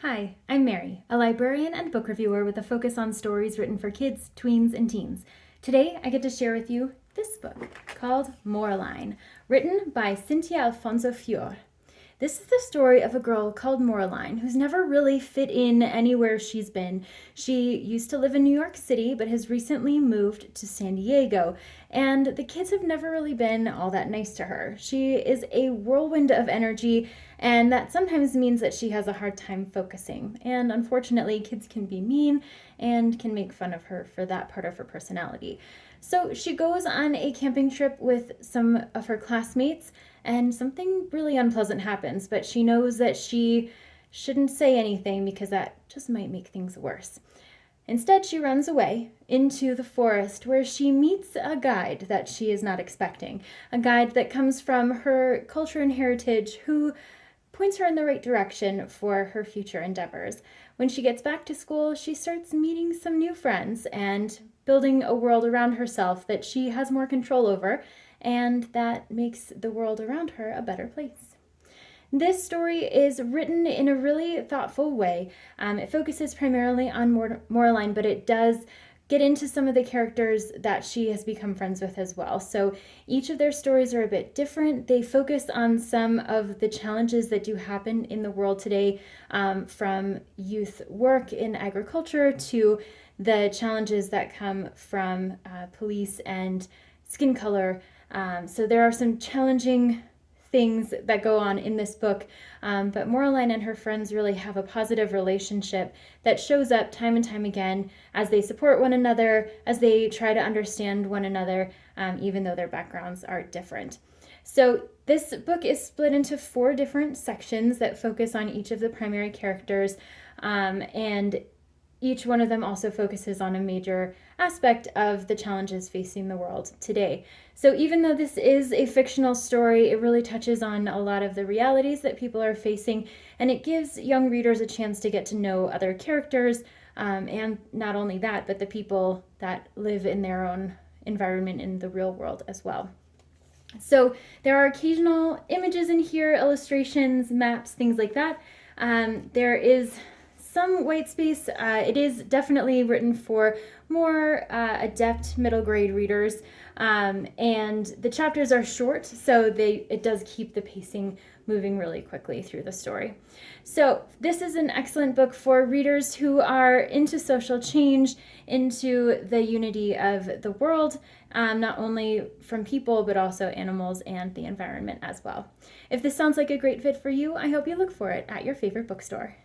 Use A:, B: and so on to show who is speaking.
A: Hi, I'm Mary, a librarian and book reviewer with a focus on stories written for kids, tweens, and teens. Today, I get to share with you this book called Moraline, written by Cynthia Alfonso Fior. This is the story of a girl called Moraline who's never really fit in anywhere she's been. She used to live in New York City but has recently moved to San Diego, and the kids have never really been all that nice to her. She is a whirlwind of energy, and that sometimes means that she has a hard time focusing. And unfortunately, kids can be mean and can make fun of her for that part of her personality. So she goes on a camping trip with some of her classmates, and something really unpleasant happens, but she knows that she shouldn't say anything because that just might make things worse. Instead, she runs away into the forest where she meets a guide that she is not expecting, a guide that comes from her culture and heritage who points her in the right direction for her future endeavors. When she gets back to school, she starts meeting some new friends and building a world around herself that she has more control over, and that makes the world around her a better place. This story is written in a really thoughtful way. It focuses primarily on Moraline, but it does get into some of the characters that she has become friends with as well. So each of their stories are a bit different. They focus on some of the challenges that do happen in the world today, from youth work in agriculture to the challenges that come from police and skin color. So there are some challenging things that go on in this book, but Moraline and her friends really have a positive relationship that shows up time and time again as they support one another, as they try to understand one another, even though their backgrounds are different. So this book is split into 4 different sections that focus on each of the primary characters, and each one of them also focuses on a major aspect of the challenges facing the world today. So even though this is a fictional story, it really touches on a lot of the realities that people are facing, and it gives young readers a chance to get to know other characters, and not only that, but the people that live in their own environment in the real world as well. So there are occasional images in here, illustrations, maps, things like that. There is some white space. It is definitely written for more adept middle grade readers, and the chapters are short, so it does keep the pacing moving really quickly through the story. So this is an excellent book for readers who are into social change, into the unity of the world, not only from people but also animals and the environment as well. If this sounds like a great fit for you, I hope you look for it at your favorite bookstore.